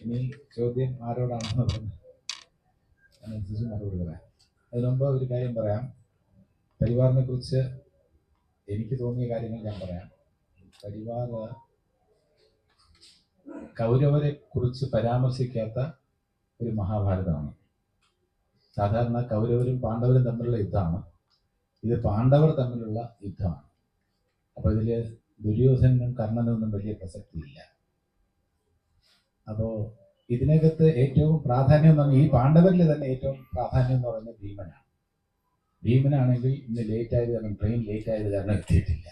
ഇനി ചോദ്യം ആരോടാണെന്ന് പറഞ്ഞ് അതിനനുസരിച്ച് മറുപടി പറയാം. അതിനു മുമ്പ് ഒരു കാര്യം പറയാം. പരിവാറിനെ കുറിച്ച് എനിക്ക് തോന്നിയ കാര്യങ്ങൾ ഞാൻ പറയാം. പരിവാർ കൗരവരെ കുറിച്ച് പരാമർശിക്കാത്ത ഒരു മഹാഭാരതമാണ്. സാധാരണ കൗരവരും പാണ്ഡവരും തമ്മിലുള്ള യുദ്ധമാണ്. ഇത് പാണ്ഡവർ തമ്മിലുള്ള യുദ്ധമാണ്. അപ്പോൾ ഇതിൽ ദുര്യോധനും കർണനും ഒന്നും വലിയ പ്രസക്തിയില്ല. അപ്പോൾ ഇതിനകത്ത് ഏറ്റവും പ്രാധാന്യം എന്ന് പറഞ്ഞാൽ ഈ പാണ്ഡവരിൽ തന്നെ ഏറ്റവും പ്രാധാന്യം എന്ന് പറയുന്നത് ഭീമനാണ്. ഭീമനാണെങ്കിൽ ഇന്ന് ലേറ്റ് ആയത് കാരണം, ട്രെയിൻ ലേറ്റ് ആയത് കാരണം എത്തിയിട്ടില്ല.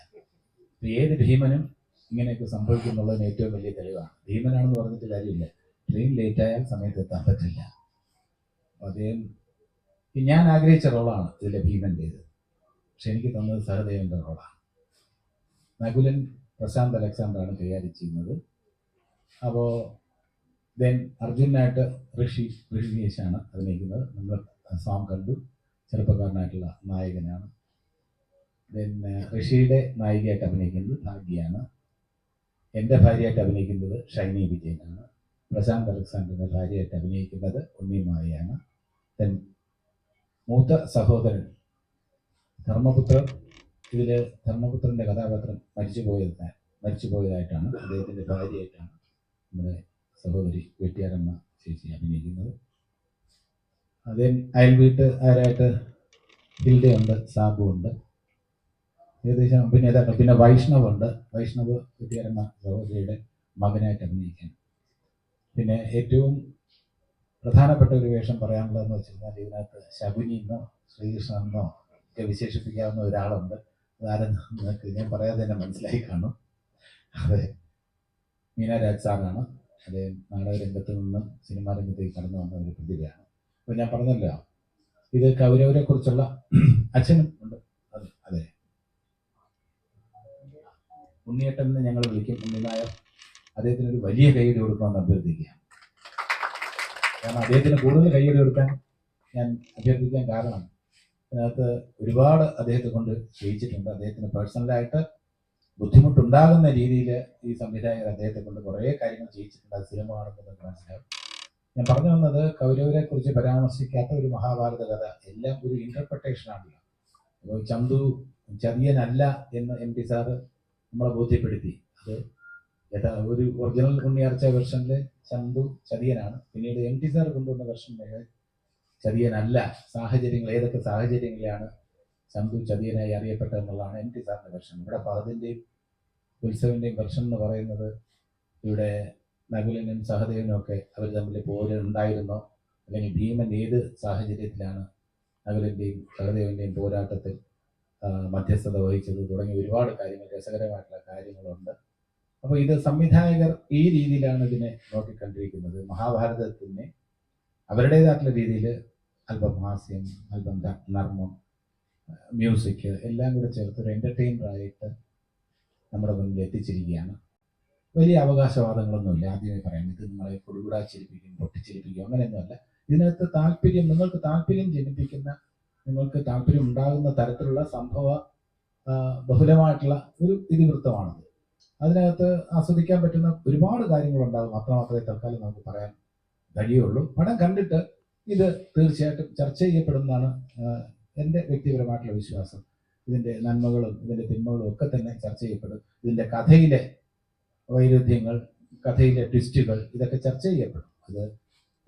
ഏത് ഭീമനും ഇങ്ങനെയൊക്കെ സംഭവിക്കുന്നുള്ളതിന് ഏറ്റവും വലിയ തെളിവാണ്. ഭീമനാണെന്ന് പറഞ്ഞിട്ട് കാര്യമില്ല, ട്രെയിൻ ലേറ്റ് ആയാൽ സമയത്ത് എത്താൻ പറ്റില്ല. അദ്ദേഹം ഞാൻ ആഗ്രഹിച്ച റോളാണ് ഇതിലെ ഭീമൻ്റേത്. പക്ഷെ എനിക്ക് തന്നത് സഹദേവന്റെ റോളാണ്. നകുലൻ പ്രശാന്ത് അലക്സാണ്ടറാണ് കൈകാര്യം ചെയ്യുന്നത്. അപ്പോൾ ദെൻ അർജുനായിട്ട് ഋഷികേശാണ് അഭിനയിക്കുന്നത്. നമ്മൾ സാം കണ്ടു, ചെറുപ്പക്കാരനായിട്ടുള്ള നായകനാണ്. ദെൻ ഋഷിയുടെ നായികയായിട്ട് അഭിനയിക്കുന്നത് ഭാഗ്യയാണ്. എൻ്റെ ഭാര്യയായിട്ട് അഭിനയിക്കുന്നത് ഷൈനി വിജയനാണ്. പ്രശാന്ത് അലക്സാണ്ടറിൻ്റെ ഭാര്യയായിട്ട് അഭിനയിക്കുന്നത് ഉണ്ണിമായയാണ്. ദെൻ മൂത്ത സഹോദരൻ ധർമ്മപുത്രൻ, ഇതിൽ ധർമ്മപുത്രൻ്റെ കഥാപാത്രം മരിച്ചുപോയതായിട്ടാണ് അദ്ദേഹത്തിൻ്റെ ഭാര്യയായിട്ടാണ് നമ്മുടെ സഹോദരി വെട്ടിയാരമ്മ ചേച്ചി അഭിനയിക്കുന്നത്. അതേ അയൽ വീട്ടുകാരായിട്ട് ഹിൽഡയുണ്ട്, സാബു ഉണ്ട്, ഏകദേശം പിന്നെ വൈഷ്ണവുണ്ട്. വൈഷ്ണവ് വെട്ടിയാരമ്മ സഹോദരിയുടെ മകനായിട്ട് അഭിനയിക്കാൻ. പിന്നെ ഏറ്റവും പ്രധാനപ്പെട്ട ഒരു വേഷം പറയാനുള്ളതെന്ന് വെച്ച് കഴിഞ്ഞാൽ ഇതിനകത്ത് ശകുനി എന്നോ ശ്രീകൃഷ്ണൻ എന്നോ ഒക്കെ വിശേഷിപ്പിക്കാവുന്ന ഒരാളുണ്ട്. അതാരെന്ന് നിങ്ങൾക്ക് ഞാൻ പറയാതെ തന്നെ മനസ്സിലായി കാണും. അതെ, മീനാരാജ് സാറാണ്. അദ്ദേഹം നാടകരംഗത്ത് നിന്ന് സിനിമാ രംഗത്തേക്ക് കടന്നു വന്ന ഒരു പ്രതിഭയാണ്. അപ്പോൾ ഞാൻ പറഞ്ഞല്ലോ, ഇത് കൗരവരെ കുറിച്ചുള്ള അച്ഛനും ഉണ്ട്. അതെ അതെ, ഉണ്ണിയേട്ടൻ എന്ന് ഞങ്ങൾ വിളിക്കും, ഉണ്ണിനായർ. അദ്ദേഹത്തിന് ഒരു വലിയ കൈയ്യടി കൊടുക്കണമെന്ന് അഭ്യർത്ഥിക്കുക. കാരണം അദ്ദേഹത്തിന് കൂടുതൽ കൈയ്യടി കൊടുക്കാൻ ഞാൻ അഭ്യർത്ഥിക്കാൻ കാരണം അതിനകത്ത് ഒരുപാട് അദ്ദേഹത്തെ കൊണ്ട് ചെയ്യിച്ചിട്ടുണ്ട്. അദ്ദേഹത്തിന് പേഴ്സണലായിട്ട് ബുദ്ധിമുട്ടുണ്ടാകുന്ന രീതിയിൽ ഈ സംവിധായകർ അദ്ദേഹത്തെ കൊണ്ട് കുറേ കാര്യങ്ങൾ ചെയ്യിച്ചിട്ടുണ്ട്. അത് സിനിമ കാണുന്നത് മനസ്സിലാവും. ഞാൻ പറഞ്ഞു വന്നത്, കൗരവരെ കുറിച്ച് പരാമർശിക്കാത്ത ഒരു മഹാഭാരത കഥ എല്ലാം ഒരു ഇന്റർപ്രിട്ടേഷൻ ആണല്ലോ. അപ്പോൾ ചന്തു ചതിയനല്ല എന്ന് MP സാറ് നമ്മളെ ബോധ്യപ്പെടുത്തി. അത് ഒരു ഒറിജിനൽ ഉണ്ണിയാർച്ച വെർഷനിൽ ചന്തു ചതിയനാണ്. പിന്നീട് MP സാർ കൊണ്ടുവന്ന വെർഷനിൽ ചതിയനല്ല. സാഹചര്യങ്ങൾ, ഏതൊക്കെ സാഹചര്യങ്ങളിലാണ് ചന്തു ചതിയനായി അറിയപ്പെട്ടതെന്നുള്ളതാണ് MP സാറിന്റെ വെർഷൻ. ഇവിടെ ഫഹദിന്റെയും ഉത്സവിന്റെയും വെർഷൻ എന്ന് പറയുന്നത് ഇവിടെ നകുലനും സഹദേവനും ഒക്കെ അവർ തമ്മിൽ പോര് ഉണ്ടായിരുന്നോ, അല്ലെങ്കിൽ ഭീമൻ ഏത് സാഹചര്യത്തിലാണ് നകുലന്റെയും സഹദേവന്റെയും പോരാട്ടത്തിൽ മധ്യസ്ഥത വഹിച്ചത് തുടങ്ങിയ ഒരുപാട് കാര്യങ്ങൾ, രസകരമായിട്ടുള്ള കാര്യങ്ങളുണ്ട്. അപ്പോൾ ഇത് സംവിധായകർ ഈ രീതിയിലാണ് ഇതിനെ നോക്കിക്കണ്ടിരിക്കുന്നത്. മഹാഭാരതത്തിനെ അവരുടേതായിട്ടുള്ള രീതിയിൽ അല്പം ഹാസ്യം, അല്പം നർമ്മം, മ്യൂസിക് എല്ലാം കൂടെ ചേർത്ത് ഒരു എൻ്റർടൈനറായിട്ട് നമ്മുടെ മുന്നിൽ എത്തിച്ചിരിക്കുകയാണ്. വലിയ അവകാശവാദങ്ങളൊന്നുമില്ല. ആദ്യമേ പറയാം, ഇത് നിങ്ങളെ കൊടുകൂടാച്ചിരിപ്പിക്കും, പൊട്ടിച്ചിരിപ്പിക്കും, അങ്ങനെയൊന്നുമല്ല. ഇതിനകത്ത് താല്പര്യം, നിങ്ങൾക്ക് താല്പര്യം ജനിപ്പിക്കുന്ന, നിങ്ങൾക്ക് താല്പര്യം ഉണ്ടാകുന്ന തരത്തിലുള്ള സംഭവ ബഹുലമായിട്ടുള്ള ഒരു ഇതിവൃത്തമാണത്. അതിനകത്ത് ആസ്വദിക്കാൻ പറ്റുന്ന ഒരുപാട് കാര്യങ്ങളുണ്ടാകും. അത്രമാത്രമേ തൽക്കാലം നമുക്ക് പറയാൻ കഴിയുള്ളൂ. പടം കണ്ടിട്ട് ഇത് തീർച്ചയായിട്ടും ചർച്ച ചെയ്യപ്പെടുന്നതാണ് എൻ്റെ വ്യക്തിപരമായിട്ടുള്ള വിശ്വാസം. ഇതിൻ്റെ നന്മകളും ഇതിൻ്റെ തിന്മകളും ഒക്കെ തന്നെ ചർച്ച ചെയ്യപ്പെടും. ഇതിൻ്റെ കഥയിലെ വൈരുദ്ധ്യങ്ങൾ, കഥയിലെ ട്വിസ്റ്റുകൾ, ഇതൊക്കെ ചർച്ച ചെയ്യപ്പെടും. അത്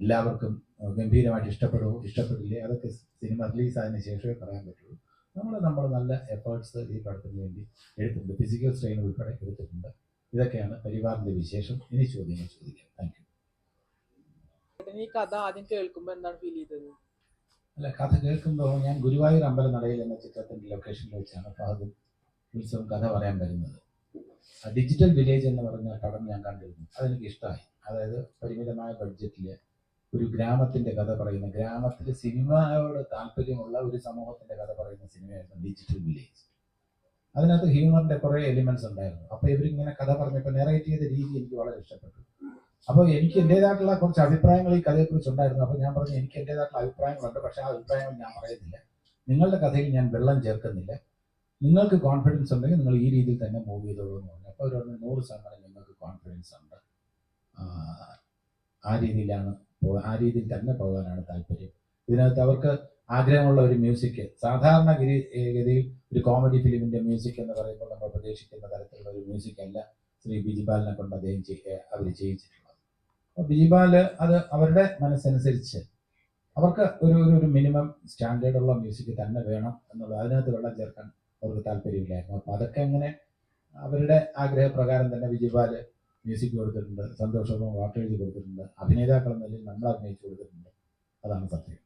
എല്ലാവർക്കും ഗംഭീരമായിട്ട് ഇഷ്ടപ്പെടുമോ ഇഷ്ടപ്പെടില്ലേ, അതൊക്കെ സിനിമ റിലീസായതിനു ശേഷമേ പറയാൻ പറ്റുള്ളൂ. നമ്മൾ നല്ല എഫേർട്സ് ഈ പടത്തിന് വേണ്ടി എടുത്തിട്ടുണ്ട്. ഫിസിക്കൽ സ്ട്രെയിൻ ഉൾപ്പെടെ എടുത്തിട്ടുണ്ട്. ഇതൊക്കെയാണ് പരിവാറിന്റെ വിശേഷം. ഇനി ചോദ്യങ്ങൾ ചോദിക്കാം. Thank you. ഈ കഥ ആദ്യം കേൾക്കുമ്പോൾ എന്താണ് ഫീൽ ചെയ്തത്? അല്ല, കഥ കേൾക്കുമ്പോൾ ഞാൻ ഗുരുവായൂർ അമ്പലനടയിൽ എന്ന ചിത്രത്തിന്റെ ലൊക്കേഷനിൽ വെച്ചാണ് ഫഹദ് ഉത്സവം കഥ പറയാൻ വരുന്നത്. ഡിജിറ്റൽ വില്ലേജ് എന്ന് പറഞ്ഞ പടം ഞാൻ കണ്ടിരുന്നു. അതെനിക്ക് ഇഷ്ടമായി. അതായത് പരിമിതമായ ബഡ്ജറ്റിൽ ഒരു ഗ്രാമത്തിന്റെ കഥ പറയുന്ന, ഗ്രാമത്തിൽ സിനിമയോട് താല്പര്യമുള്ള ഒരു സമൂഹത്തിന്റെ കഥ പറയുന്ന സിനിമയായിരുന്നു ഡിജിറ്റൽ വില്ലേജ്. അതിനകത്ത് ഹ്യൂമറിന്റെ കുറെ എലിമെന്റ്സ് ഉണ്ടായിരുന്നു. അപ്പൊ ഇവരിങ്ങനെ കഥ പറഞ്ഞപ്പോൾ നെറേറ്റ് ചെയ്ത രീതി എനിക്ക് വളരെ ഇഷ്ടപ്പെട്ടു. അപ്പോൾ എനിക്ക് എൻ്റെതായിട്ടുള്ള കുറച്ച് അഭിപ്രായങ്ങൾ ഈ കഥയെക്കുറിച്ച് ഉണ്ടായിരുന്നു. അപ്പോൾ ഞാൻ പറഞ്ഞു, എനിക്ക് എൻ്റെതായിട്ടുള്ള അഭിപ്രായങ്ങളുണ്ട്, പക്ഷേ ആ അഭിപ്രായങ്ങൾ ഞാൻ പറയുന്നില്ല. നിങ്ങളുടെ കഥയിൽ ഞാൻ വെള്ളം ചേർക്കുന്നില്ല. നിങ്ങൾക്ക് കോൺഫിഡൻസ് ഉണ്ടെങ്കിൽ നിങ്ങൾ ഈ രീതിയിൽ തന്നെ മൂവ് ചെയ്തോളൂ എന്ന് പറഞ്ഞു. അപ്പോൾ അവർ പറഞ്ഞു 100% നിങ്ങൾക്ക് കോൺഫിഡൻസ് ഉണ്ട്. ആ രീതിയിലാണ് ആ രീതിയിൽ തന്നെ പോകാനാണ് താല്പര്യം. ഇതിനകത്ത് അവർക്ക് ആഗ്രഹമുള്ള ഒരു മ്യൂസിക്, സാധാരണ ഗതിയിൽ ഒരു കോമഡി ഫിലിമിന്റെ മ്യൂസിക് എന്ന് പറയുമ്പോൾ നമ്മൾ പ്രതീക്ഷിക്കുന്ന തരത്തിലുള്ള ഒരു മ്യൂസിക് അല്ല ശ്രീ ബിജിപാലിനെ കൊണ്ട് അദ്ദേഹം അവർ ചെയ്യിച്ചിട്ടുള്ളത്. അപ്പോൾ ബിജിപാല് അത് അവരുടെ മനസ്സനുസരിച്ച് അവർക്ക് ഒരു മിനിമം സ്റ്റാൻഡേർഡുള്ള മ്യൂസിക് തന്നെ വേണം എന്നുള്ളത്, അതിനകത്ത് വെള്ളം ചേർക്കാൻ അവർക്ക് താല്പര്യമില്ലായിരുന്നു. അപ്പോൾ അതൊക്കെ അങ്ങനെ അവരുടെ ആഗ്രഹപ്രകാരം തന്നെ ബിജിപാല് മ്യൂസിക് കൊടുത്തിട്ടുണ്ട്, സന്തോഷവും വാക്ക് എഴുതി കൊടുത്തിട്ടുണ്ട്, അഭിനേതാക്കൾ എന്ന നിലയിൽ നമ്മൾ അഭിനയിച്ചു കൊടുത്തിട്ടുണ്ട്. അതാണ് സത്യം.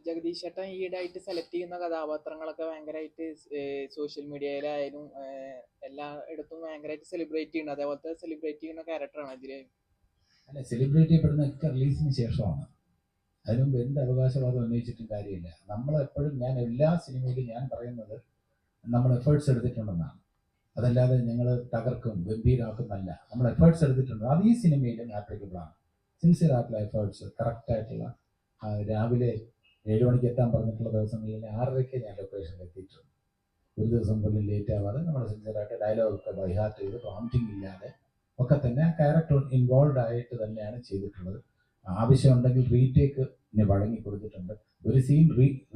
ജഗദീഷ് ചേട്ടൻ ഈയിടെയായിട്ട് സെലക്ട് ചെയ്യുന്ന കഥാപാത്രങ്ങളൊക്കെ ഭയങ്കരമായിട്ട് സോഷ്യൽ മീഡിയയിലായാലും എല്ലായിടത്തും ഭയങ്കരമായിട്ട് സെലിബ്രേറ്റ് ചെയ്യുന്നത്, അതേപോലത്തെ സെലിബ്രേറ്റ് ചെയ്യുന്ന ക്യാരക്ടറാണ് ഇതില്. അല്ല, സെലിബ്രേറ്റ് ചെയ്യപ്പെടുന്നതൊക്കെ റിലീസിന് ശേഷമാണ്. അതിനുമുമ്പ് എന്ത് അവകാശവാദം ഉന്നയിച്ചിട്ടും കാര്യമില്ല. നമ്മളെപ്പോഴും, ഞാൻ എല്ലാ സിനിമയിലും ഞാൻ പറയുന്നത് നമ്മൾ എഫേർട്സ് എടുത്തിട്ടുണ്ടെന്നാണ്. അതല്ലാതെ ഞങ്ങൾ തകർക്കും ഗംഭീരാക്കുന്നല്ല. നമ്മൾ എഫേർട്സ് എടുത്തിട്ടുണ്ട്. അത് ഈ സിനിമയിലും ആപ്ലിക്കബിളാണ്. സിൻസിയർ ആയിട്ടുള്ള എഫേർട്സ്, കറക്റ്റായിട്ടുള്ള രാവിലെ 7 മണിക്ക് എത്താൻ പറഞ്ഞിട്ടുള്ള ദിവസങ്ങളിൽ 6:30 ഞാൻ ലൊക്കേഷനിൽ എത്തിയിട്ടുണ്ട്. ഒരു ദിവസം പോലും ലേറ്റ് ആവാതെ നമ്മൾ സിൻസിയറായിട്ട് ഡയലോഗൊക്കെ ബൈഹാർട്ട് ചെയ്ത് പ്രോംപ്റ്റിംഗ് ഇല്ലാതെ ഒക്കെ തന്നെ ക്യാരക്ടർ ഇൻവോൾവ് ആയിട്ട് തന്നെയാണ് ചെയ്തിട്ടുള്ളത്. ആവശ്യമുണ്ടെങ്കിൽ റീടേക്ക് വഴങ്ങി കൊടുത്തിട്ടുണ്ട്. ഒരു സീൻ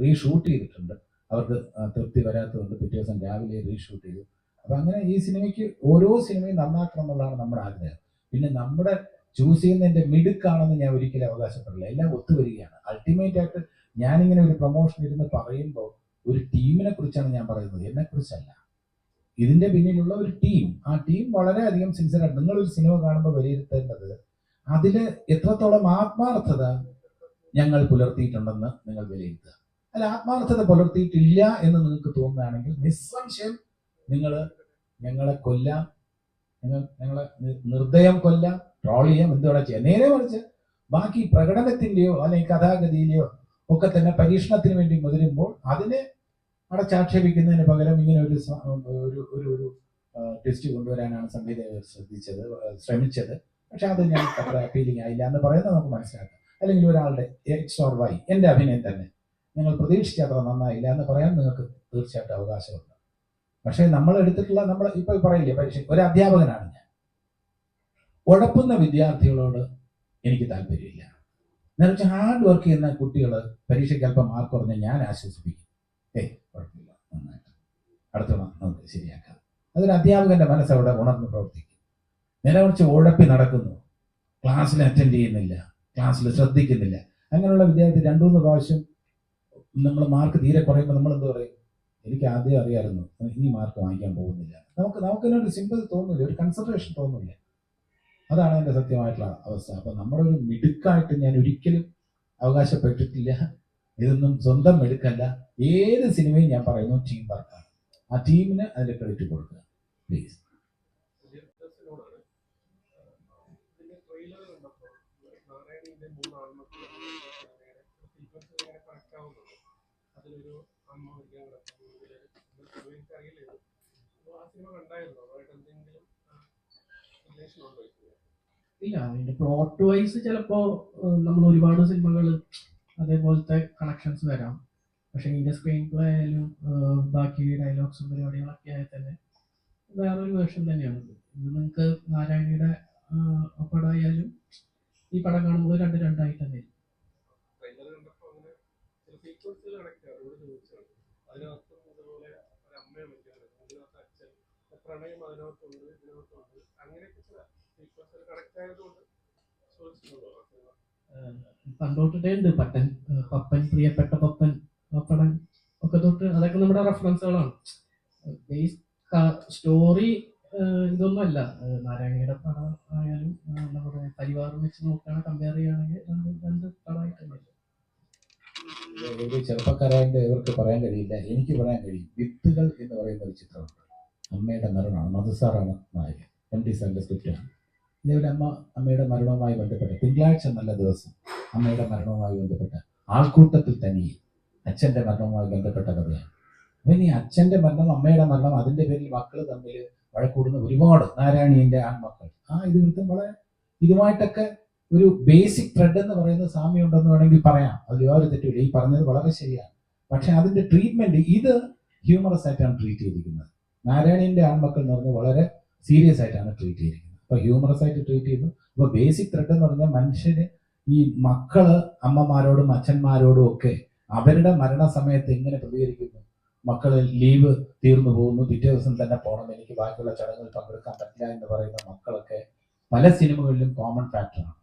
റീഷൂട്ട് ചെയ്തിട്ടുണ്ട്. അവർക്ക് തൃപ്തി വരാത്തതുകൊണ്ട് പിറ്റേ ദിവസം രാവിലെ റീഷൂട്ട് ചെയ്തു. അപ്പം അങ്ങനെ ഈ സിനിമയ്ക്ക് ഓരോ സിനിമയും നന്നാക്കണം എന്നുള്ളതാണ് നമ്മുടെ ആഗ്രഹം. പിന്നെ നമ്മുടെ ചൂസ് ചെയ്യുന്നതിൻ്റെ മിടുക്കാണെന്ന് ഞാൻ ഒരിക്കലും അവകാശപ്പെടില്ല. എല്ലാം ഒത്തുവരികയാണ്. അൾട്ടിമേറ്റ് ആയിട്ട് ഞാനിങ്ങനെ ഒരു പ്രൊമോഷൻ ഇരുന്ന് പറയുമ്പോൾ ഒരു ടീമിനെ കുറിച്ചാണ് ഞാൻ പറയുന്നത്, എന്നെക്കുറിച്ചല്ല. ഇതിൻ്റെ പിന്നിലുള്ള ഒരു ടീം, ആ ടീം വളരെയധികം സിൻസിയറാണ്. നിങ്ങളൊരു സിനിമ കാണുമ്പോൾ വിലയിരുത്തേണ്ടത് അതിൽ എത്രത്തോളം ആത്മാർത്ഥത ഞങ്ങൾ പുലർത്തിയിട്ടുണ്ടെന്ന് നിങ്ങൾ വിലയിരുത്തുക. അല്ല, ആത്മാർത്ഥത പുലർത്തിയിട്ടില്ല എന്ന് നിങ്ങൾക്ക് തോന്നുകയാണെങ്കിൽ നിസ്സംശയം ഞങ്ങളെ കൊല്ലാം, ഞങ്ങളെ നിർദ്ദയം കൊല്ലാം, ട്രോൾ ചെയ്യാം, എന്തുകൂടെ ചെയ്യാം. നേരെ മറിച്ച് ബാക്കി പ്രകടനത്തിൻ്റെയോ അല്ലെങ്കിൽ കഥാഗതിയിലെയോ ഒക്കെ തന്നെ പരീക്ഷണത്തിന് വേണ്ടി മുതിരുമ്പോൾ അതിനെ അടച്ചാക്ഷേപിക്കുന്നതിന് പകരം ഇങ്ങനെ ഒരു ടെസ്റ്റ് കൊണ്ടുവരാനാണ് സംവിധായകർ ശ്രമിച്ചത്. പക്ഷെ അത് ഞാൻ അത്ര അപ്പീലിംഗ് ആയില്ല എന്ന് പറയുന്നത് നമുക്ക് മനസ്സിലാക്കാം. അല്ലെങ്കിൽ ഒരാളുടെ എക്സ് ഓർ വൈ, എൻ്റെ അഭിനയം തന്നെ നിങ്ങൾ പ്രതീക്ഷിച്ച അത്ര നന്നായില്ല എന്ന് പറയാൻ നിങ്ങൾക്ക് തീർച്ചയായിട്ടും അവകാശമുണ്ട്. പക്ഷേ നമ്മൾ എടുത്തിട്ടുള്ള, നമ്മൾ ഇപ്പോൾ പറയില്ലേ, പരീക്ഷ ഒരു അധ്യാപകനാണ് ഞാൻ. ഉഴപ്പുന്ന വിദ്യാർത്ഥികളോട് എനിക്ക് താല്പര്യമില്ല. എന്നുവെച്ച ഹാർഡ് വർക്ക് ചെയ്യുന്ന കുട്ടികൾ പരീക്ഷയ്ക്ക് അല്പം മാർക്ക് കുറഞ്ഞാൽ ഞാൻ ആശ്വസിപ്പിക്കും. കുഴപ്പമില്ല, നന്നായിട്ട് അടുത്ത നമുക്ക് ശരിയാക്കാം. അതൊരു അധ്യാപകന്റെ മനസ്സവിടെ ഉണർന്ന് പ്രവർത്തിക്കും. നിലവിളിച്ച് ഉഴപ്പി നടക്കുന്നു, ക്ലാസ്സിൽ അറ്റൻഡ് ചെയ്യുന്നില്ല, ക്ലാസ്സിൽ ശ്രദ്ധിക്കുന്നില്ല, അങ്ങനെയുള്ള വിദ്യാർത്ഥി 2-3 പ്രാവശ്യം നമ്മൾ മാർക്ക് തീരെ കുറയുമ്പോൾ നമ്മൾ എന്ത് പറയും? എനിക്ക് ആദ്യം അറിയാമായിരുന്നു ഇനി മാർക്ക് വാങ്ങിക്കാൻ പോകുന്നില്ല. നമുക്കതിനൊരു സിമ്പതി തോന്നില്ല, ഒരു കൺസിഡറേഷൻ തോന്നില്ല. അതാണ് എൻ്റെ സത്യമായിട്ടുള്ള അവസ്ഥ. അപ്പം നമ്മുടെ ഒരു മിടുക്കായിട്ട് ഞാൻ ഒരിക്കലും അവകാശപ്പെട്ടിട്ടില്ല. ഇതൊന്നും സ്വന്തം മിടുക്കല്ല. ഏത് സിനിമയും ഞാൻ പറയുന്നു ടീം വർക്കാണ്. ആ ടീമിന് അതിൻ്റെ ക്രെഡിറ്റ് കൊടുക്കുക പ്ലീസ്. ഇല്ല, അതിന്റെ പ്ലോട്ട് വൈസ് ചിലപ്പോ നമ്മൾ ഒരുപാട് സിനിമകൾ അതേപോലത്തെ കണക്ഷൻസ് വരാം. പക്ഷെ ഇതിന്റെ സ്ക്രീൻ പ്ലേ ആയാലും ബാക്കി ഡയലോഗ്സും പരിപാടികളൊക്കെ ആയാൽ തന്നെ വേറൊരു വേർഷൻ തന്നെയാണ്. ഇത് നിങ്ങൾക്ക് നാരായണിയുടെ പടമായാലും ഈ പടം കാണുമ്പോൾ രണ്ടായി തന്നെ. പ്രണയം അതിനകത്തുണ്ട്, ഇതിനകത്തുണ്ട്, അങ്ങനെയൊക്കെ ചില സീക്വൻസുകൾ കണക്ട് ആയതുകൊണ്ട് പണ്ടോട്ടേ ഉണ്ട് പപ്പൻ, പ്രിയപ്പെട്ട പപ്പൻ, പപ്പടൻ ഒക്കെ തൊട്ട് അതൊക്കെ നമ്മുടെ റെഫറൻസുകളാണ്. ബേസ് സ്റ്റോറി ഇതൊന്നും അല്ല. നാരായണിയുടെ പടം ആയാലും നമ്മുടെ പരിവാറും വെച്ച് നോക്കുകയാണെങ്കിൽ കമ്പയർ ചെയ്യുകയാണെങ്കിൽ രണ്ട് പടമായിട്ടല്ലേ. ഒരു ചെറുപ്പക്കാരായതിൻ്റെ ഇവർക്ക് പറയാൻ കഴിയില്ല, എനിക്ക് പറയാൻ കഴിയും. വിത്തുകൾ എന്ന് പറയുന്ന ഒരു ചിത്രമുണ്ട്. അമ്മയുടെ മരണമാണ്, മധുസാറാണ് നായകൻ, MD സാറിൻ്റെ സ്ക്രിപ്റ്റാണ്. ഇതേപോലെ അമ്മയുടെ മരണവുമായി ബന്ധപ്പെട്ട തിങ്കളാഴ്ച നല്ല ദിവസം അമ്മയുടെ മരണവുമായി ബന്ധപ്പെട്ട ആൾക്കൂട്ടത്തിൽ തനിയെ അച്ഛൻ്റെ മരണവുമായി ബന്ധപ്പെട്ട കഥയാണ്. അപ്പം ഈ അച്ഛൻ്റെ മരണം, അമ്മയുടെ മരണം, അതിൻ്റെ പേരിൽ മക്കൾ തമ്മിൽ വഴക്കൂടുന്ന ഒരുപാട് നാരായണീൻ്റെ ആൺമക്കൾ. ഇതിവൃത്തം വളരെ ഇതുമായിട്ടൊക്കെ ഒരു ബേസിക് ത്രെഡ് എന്ന് പറയുന്ന സാമ്യം ഉണ്ടെന്ന് വേണമെങ്കിൽ പറയാം. അതിൽ യാതൊരു തെറ്റില്ല. ഈ പറഞ്ഞത് വളരെ ശരിയാണ്. പക്ഷെ അതിൻ്റെ ട്രീറ്റ്മെൻറ്റ് ഇത് ഹ്യൂമറസ് ആയിട്ടാണ് ട്രീറ്റ് ചെയ്തിരിക്കുന്നത്. നാരായണീൻ്റെ ആൺമക്കൾ എന്ന് പറഞ്ഞാൽ വളരെ സീരിയസ് ആയിട്ടാണ് ട്രീറ്റ് ചെയ്തിരിക്കുന്നത്. അപ്പോൾ ഹ്യൂമറസ് ആയിട്ട് ട്രീറ്റ് ചെയ്തു. അപ്പോൾ ബേസിക് ത്രെഡ് എന്ന് പറഞ്ഞാൽ മനുഷ്യന് ഈ മക്കള് അമ്മമാരോടും അച്ഛന്മാരോടും ഒക്കെ അവരുടെ മരണസമയത്ത് എങ്ങനെ പ്രതികരിക്കുന്നു. മക്കള് ലീവ് തീർന്നു പോകുന്നു, പിറ്റേ ദിവസം തന്നെ പോകണം, എനിക്ക് ബാക്കിയുള്ള ചടങ്ങുകൾ പങ്കെടുക്കാൻ പറ്റില്ല എന്ന് പറയുന്ന മക്കളൊക്കെ പല സിനിമകളിലും കോമൺ ഫാക്ടറാണ്.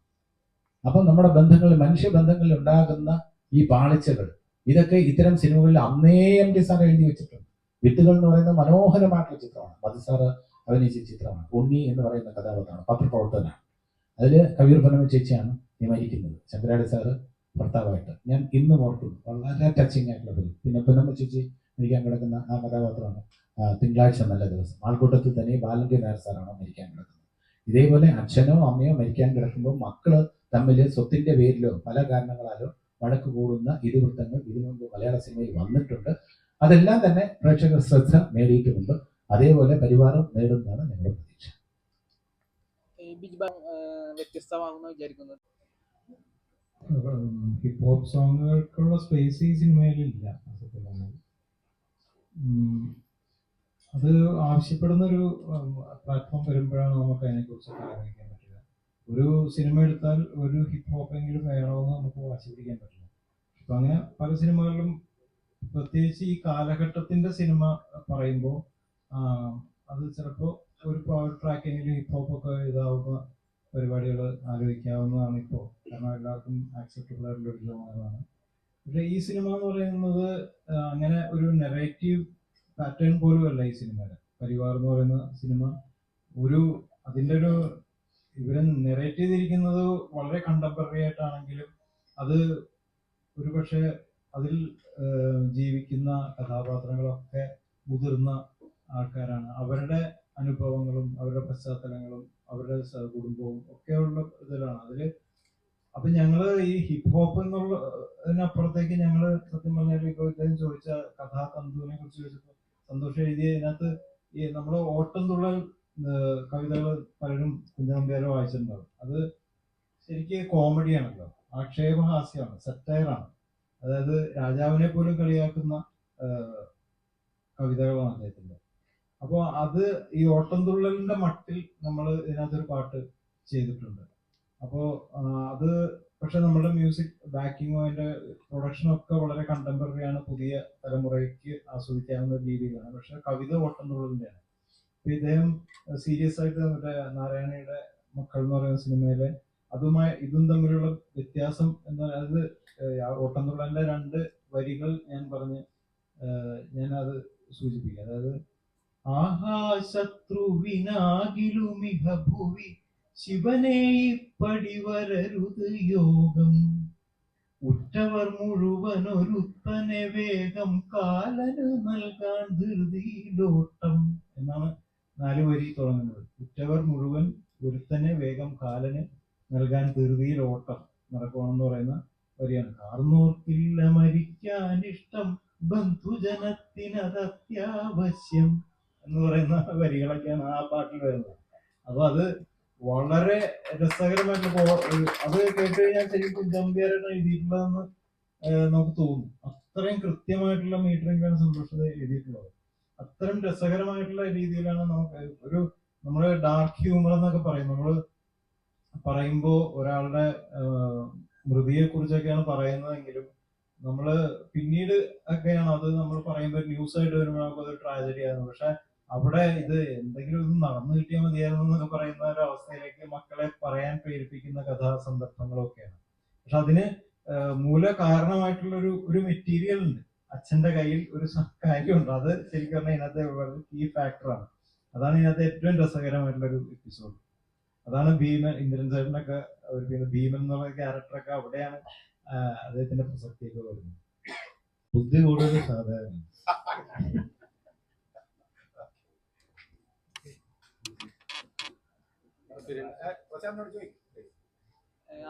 അപ്പം നമ്മുടെ ബന്ധങ്ങളിൽ, മനുഷ്യബന്ധങ്ങളിൽ ഉണ്ടാകുന്ന ഈ പാളിച്ചകൾ, ഇതൊക്കെ ഇത്തരം സിനിമകളിൽ അന്നേ MT സാർ എഴുതി വെച്ചിട്ടുണ്ട്. വിത്തുകൾ എന്ന് പറയുന്ന മനോഹരമായിട്ടുള്ള ചിത്രമാണ്, മധു സാറ് അഭിനയിച്ച ചിത്രമാണ്. ഉണ്ണി എന്ന് പറയുന്ന കഥാപാത്രമാണ്, പത്രപ്രവർത്തകനാണ്. അതിൽ കവിയൂർ പൊന്നമ്മ ചേച്ചിയാണ് ഈ മരിക്കുന്നത്, ശങ്കരാടി സാറ് ഭർത്താവായിട്ട്. ഞാൻ ഇന്നും ഓർക്കുന്നു, വളരെ ടച്ചിങ് ആയിട്ടുള്ള പേര്. പിന്നെ പൊന്നമ്മ ചേച്ചി മരിക്കാൻ കിടക്കുന്ന ആ കഥാപാത്രമാണ് തിങ്കളാഴ്ച നല്ല ദിവസം. ആൾക്കൂട്ടത്തിൽ തന്നെ ബാലങ്കി നായർ സാറാണ് മരിക്കാൻ കിടക്കുന്നത്. ഇതേപോലെ അച്ഛനോ അമ്മയോ മരിക്കാൻ കിടക്കുമ്പോൾ മക്കള് തമ്മിൽ സ്വത്തിന്റെ പേരിലോ പല കാരണങ്ങളാലോ വഴക്ക് കൂടുന്ന ഇതിവൃത്തങ്ങൾ ഇതിനു മുമ്പ് മലയാള സിനിമയിൽ വന്നിട്ടുണ്ട്. അതെല്ലാം തന്നെ പ്രേക്ഷകർ ശ്രദ്ധ നേടിയിട്ടുമുണ്ട്. അതേപോലെ പരിവാരം നേടുന്നതാണ് ഞങ്ങളുടെ പ്രതീക്ഷ. ബിഗ് ബാങ് വ്യത്യസ്തമാകുമെന്ന് വിചാരിക്കുന്നത്. ഹിപ്പ് ഹോപ്പ് സോങ്ങുകൾക്കുള്ള സ്പേസ് ഈ സിനിമയിലില്ല. അത് ആവശ്യപ്പെടുന്ന ഒരു പ്ലാറ്റ്ഫോം വരുമ്പോഴാണ് നമുക്ക് അതിനെക്കുറിച്ച് ആലോചിക്കാൻ പറ്റുക. ഒരു സിനിമ എടുത്താൽ ഒരു ഹിപ്പ് ഹോപ്പ് എങ്കിലും വേണമെന്ന് നമുക്ക് വാശി പിടിക്കാൻ പറ്റില്ല. അപ്പം അങ്ങനെ പല സിനിമകളിലും, പ്രത്യേകിച്ച് ഈ കാലഘട്ടത്തിന്റെ സിനിമ പറയുമ്പോൾ അത് ചിലപ്പോൾ ഒരു പവർ ട്രാക്കെങ്കിലും ഹിപ്പ് ഹോപ്പ് ഒക്കെ ഇതാവുന്ന പരിപാടികൾ ആലോചിക്കാവുന്നതാണ് ഇപ്പോൾ. കാരണം എല്ലാവർക്കും ആക്സെപ്റ്റബിൾ ആയിട്ടുള്ള ഒരു ജോണറാണ്. പക്ഷേ ഈ സിനിമ എന്ന് പറയുന്നത് അങ്ങനെ ഒരു നെറേറ്റീവ് പാറ്റേൺ പോലും അല്ല ഈ സിനിമയുടെ. പരിവാർ എന്ന് പറയുന്ന സിനിമ ഒരു അതിൻ്റെ ഒരു ഇവരെ നെറേറ്റ് ചെയ്തിരിക്കുന്നത് വളരെ കണ്ടംപററി ആയിട്ടാണെങ്കിലും അത് ഒരു പക്ഷേ അതിൽ ജീവിക്കുന്ന കഥാപാത്രങ്ങളൊക്കെ മുതിർന്ന ആൾക്കാരാണ്. അവരുടെ അനുഭവങ്ങളും അവരുടെ പശ്ചാത്തലങ്ങളും അവരുടെ കുടുംബവും ഒക്കെയുള്ള ഇതിലാണ് അതില്. അപ്പൊ ഞങ്ങള് ഈ ഹിപ്പ് ഹോപ്പ് എന്നുള്ളതിനപ്പുറത്തേക്ക് ഞങ്ങള് സത്യം പറഞ്ഞാൽ ഇപ്പൊ ഇദ്ദേഹം ചോദിച്ച കഥാതന്തുവിനെ കുറിച്ച് ചോദിച്ചപ്പോൾ സന്തോഷം എഴുതിയ ഇതിനകത്ത് ഈ നമ്മള് ഓട്ടം തുള്ളൽ കവിതകൾ പലരും കുഞ്ഞനമ്പ്യാരോ വായിച്ചിട്ടുണ്ടാവും. അത് ശരിക്ക് കോമഡിയാണല്ലോ, ആക്ഷേപഹാസ്യമാണ്, സെറ്റയറാണ്. അതായത് രാജാവിനെ പോലും കളിയാക്കുന്ന കവിതകളാണ് അദ്ദേഹത്തിന്റെ. അപ്പോൾ അത് ഈ ഓട്ടംതുള്ളലിന്റെ മട്ടിൽ നമ്മൾ ഇതിനകത്തൊരു പാട്ട് ചെയ്തിട്ടുണ്ട്. അപ്പോൾ അത് പക്ഷെ നമ്മുടെ മ്യൂസിക് ബാക്കിങ്ങും അതിന്റെ പ്രൊഡക്ഷനും ഒക്കെ വളരെ കണ്ടംപററി ആണ്, പുതിയ തലമുറയ്ക്ക് ആസ്വദിക്കാവുന്ന രീതിയിലാണ്. പക്ഷെ കവിത ഓട്ടംതുള്ളലിന്റെയാണ്. അപ്പൊ ഇദ്ദേഹം സീരിയസ് ആയിട്ട് മറ്റേ നാരായണയുടെ മക്കൾ എന്ന് പറയുന്ന സിനിമയിലെ അതുമായി ഇതും തമ്മിലുള്ള വ്യത്യാസം എന്ന് അത് ഓട്ടംതുള്ളലിന്റെ 2 വരികൾ ഞാൻ അത് സൂചിപ്പിക്കുക. അതായത് ആഹാശത്രുവിനാകിലുമിഹ ഭുവി ശിവനേ ഇപ്പടി വരരുത് യോഗം, ഉറ്റവർ മുഴുവൻ ഒരുത്തനെ വേഗം കാലന് നൽകാൻ ധൃതിയിലോട്ടം എന്നാണ് 4 വരി തുടങ്ങുന്നത്. ഉറ്റവർ മുഴുവൻ ഒരുത്തനെ വേഗം കാലന് നൽകാൻ ധൃതിയിൽ ഓട്ടം നടക്കണമെന്ന് പറയുന്ന വരിയാണ്. കാർന്നോർക്കില്ല മരിക്കാൻ ഇഷ്ടം, ബന്ധുജനത്തിനത് അത്യാവശ്യം എന്ന് പറയുന്ന വരികളൊക്കെയാണ് ആ പാട്ടിൽ വരുന്നത്. അപ്പൊ അത് വളരെ രസകരമായിട്ടുള്ള അത് കേട്ട് കഴിഞ്ഞാൽ ശരിക്കും കുഞ്ചാമ്പ്യാരാണ് എഴുതിയിട്ടുള്ളതെന്ന് നമുക്ക് തോന്നും. അത്രയും കൃത്യമായിട്ടുള്ള മീറ്ററിംഗാണ് സന്തോഷത എഴുതിയിട്ടുള്ളത്. അത്രയും രസകരമായിട്ടുള്ള രീതിയിലാണ് നമുക്ക് നമ്മള് ഡാർക്ക് ഹ്യൂമർ എന്നൊക്കെ പറയും. നമ്മള് പറയുമ്പോൾ ഒരാളുടെ മൃതിയെ കുറിച്ചൊക്കെയാണ് പറയുന്നതെങ്കിലും നമ്മള് പിന്നീട് ഒക്കെയാണ് അത് നമ്മൾ പറയുമ്പോൾ ന്യൂസ് ആയിട്ട് വരുമ്പോൾ നമുക്കത് ട്രാജഡി ആയിരുന്നു. പക്ഷെ അവിടെ ഇത് എന്തെങ്കിലും ഇത് നടന്നു കിട്ടിയാൽ മതിയായിരുന്നു എന്നൊക്കെ പറയുന്ന ഒരു അവസ്ഥയിലേക്ക് മക്കളെ പറയാൻ പ്രേരിപ്പിക്കുന്ന കഥാസന്ദർഭങ്ങളൊക്കെയാണ്. പക്ഷെ അതിന് മൂല കാരണമായിട്ടുള്ള ഒരു മെറ്റീരിയൽ ഉണ്ട്. അച്ഛന്റെ കയ്യിൽ ഒരു കാര്യമുണ്ട്. അത് ശരിക്കും പറഞ്ഞാൽ ഇതിനകത്തെ കീ ഫാക്ടറാണ്. അതാണ് ഇതിനകത്ത് ഏറ്റവും രസകരമായിട്ടുള്ള ഒരു എപ്പിസോഡ്. അതാണ് ഭീമൻ, ഇന്ദ്രൻ സാറിനൊക്കെ ഭീമൻ എന്നുള്ള ക്യാരക്ടറൊക്കെ അവിടെയാണ് അദ്ദേഹത്തിന്റെ പ്രസക്തിയൊക്കെ വരുന്നത്. ബുദ്ധി കൂടുതൽ സാധാരണ.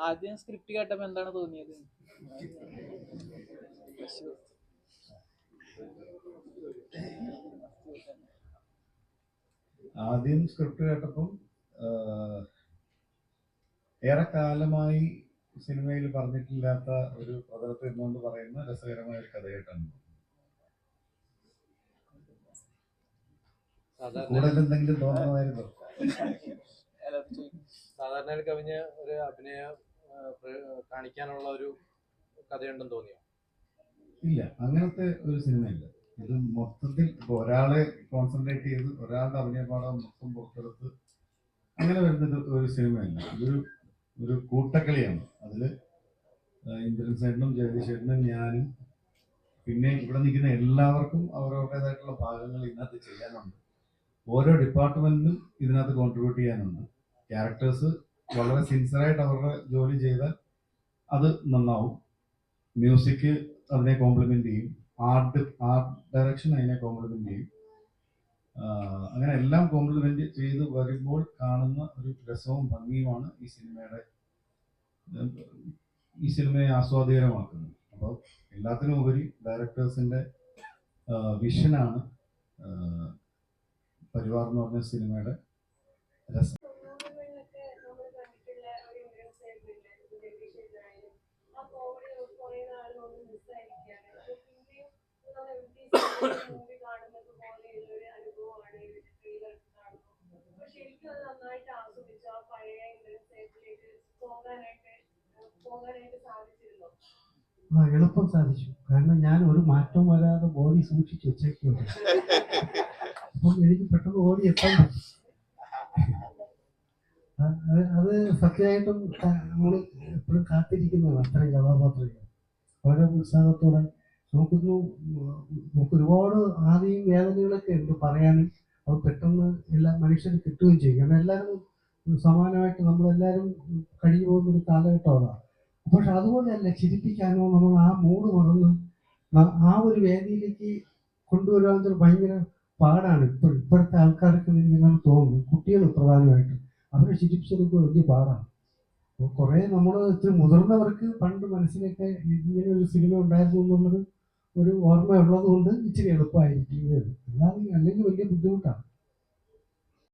ആദ്യം സ്ക്രിപ്റ്റ് കേട്ടപ്പോ എന്താണ് തോന്നിയത്? ആദ്യം സ്ക്രിപ്റ്റ് കേട്ടപ്പം ഏറെക്കാലമായി സിനിമയിൽ പറഞ്ഞിട്ടില്ലാത്ത ഒരു പ്രതലത്തിൽ നിന്നുകൊണ്ട് പറയുന്ന രസകരമായ ഒരു കഥയായിട്ടാണ്. കൂടുതൽ എന്തെങ്കിലും തോന്നുന്നതായിരുന്നു? അത് ചോദിക്കും. സാധാരണ കവിഞ്ഞ് ഒരു അഭിനയം കാണിക്കാനുള്ള ഒരു കഥയുണ്ടെന്ന് തോന്നിയോ? ഇല്ല, അങ്ങനത്തെ ഒരു സിനിമയില്ല. ഇത് മൊത്തത്തിൽ ഇപ്പോൾ ഒരാളെ കോൺസെൻട്രേറ്റ് ചെയ്ത് ഒരാളുടെ അഭിനയപാഠം മൊത്തം പുറത്തെടുത്ത് അങ്ങനെ വരുന്നത് ഒരു സിനിമയല്ല. ഒരു കൂട്ടക്കളിയാണ്. അതിൽ ഇന്ദ്രൻ ചേട്ടനും ജഗദീഷ് ചേട്ടനും ഞാനും പിന്നെ ഇവിടെ നിൽക്കുന്ന എല്ലാവർക്കും അവരവരുടേതായിട്ടുള്ള ഭാഗങ്ങൾ ഇതിനകത്ത് ചെയ്യാനുണ്ട്. ഓരോ ഡിപ്പാർട്ട്മെന്റിനും ഇതിനകത്ത് കോൺട്രിബ്യൂട്ട് ചെയ്യാനുണ്ട്. ക്യാരക്ടേഴ്സ് വളരെ സിൻസിയറായിട്ട് അവരുടെ ജോലി ചെയ്താൽ അത് നന്നാവും. മ്യൂസിക് അതിനെ കോംപ്ലിമെന്റ് ചെയ്യും. ആർട്ട് ഡയറക്ഷൻ അതിനെ കോംപ്ലിമെന്റ് ചെയ്യും. അങ്ങനെ എല്ലാം കോംപ്ലിമെന്റ് ചെയ്ത് വരുമ്പോൾ കാണുന്ന ഒരു രസവും ഭംഗിയുമാണ് ഈ സിനിമയെ ആസ്വാദികരമാക്കുന്നത്. അപ്പോൾ എല്ലാത്തിനും ഉപരി ഡയറക്ടേഴ്സിന്റെ വിഷനാണ് പരിവാർ എന്ന് പറഞ്ഞ സിനിമയുടെ രസം. എളുപ്പം സാധിച്ചു. കാരണം ഞാൻ ഒരു മാറ്റവും വരാതെ ബോഡി സൂക്ഷിച്ച് വെച്ചേക്കുന്നുണ്ട്. അപ്പം എനിക്ക് പെട്ടെന്ന് ഓടി എത്താൻ പറ്റും. അത് സത്യമായിട്ടും നമ്മൾ എപ്പോഴും കാത്തിരിക്കുന്നതാണ് അത്തരം കഥാപാത്രങ്ങൾ. വളരെ ഉത്സാഹത്തോടെ നമുക്ക് ഒരുപാട് ആദ്യം വേദനകളൊക്കെ ഉണ്ട് പറയാനും. അത് പെട്ടെന്ന് എല്ലാ മനുഷ്യരും കിട്ടുകയും ചെയ്യും. കാരണം എല്ലാവരും സമാനമായിട്ട് നമ്മളെല്ലാവരും കഴിഞ്ഞു പോകുന്ന ഒരു കാലഘട്ടം അതാണ്. പക്ഷെ അതുപോലെയല്ല, ചിരിപ്പിക്കാനോ നമ്മൾ ആ മൂഡ് മറന്ന് ആ ഒരു വേദിയിലേക്ക് കൊണ്ടുവരാൻ ഭയങ്കര പാടാണ്. ഇപ്പോഴത്തെ ആൾക്കാർക്ക് ഇങ്ങനെ തോന്നുന്നു, കുട്ടികൾ പ്രധാനമായിട്ടും അവരെ ചിരിപ്പിച്ചെടുക്കുക വലിയ പാടാണ്. അപ്പോൾ കുറേ നമ്മൾ ഇത്തിരി മുതിർന്നവർക്ക് പണ്ട് മനസ്സിലൊക്കെ ഇങ്ങനെ ഒരു സിനിമ ഉണ്ടായിരുന്നു എന്നുള്ളൊരു ഓർമ്മ ഉള്ളത് കൊണ്ട് ഇച്ചിരി എളുപ്പമായിരിക്കും. അല്ലെങ്കിൽ വലിയ ബുദ്ധിമുട്ടാണ്.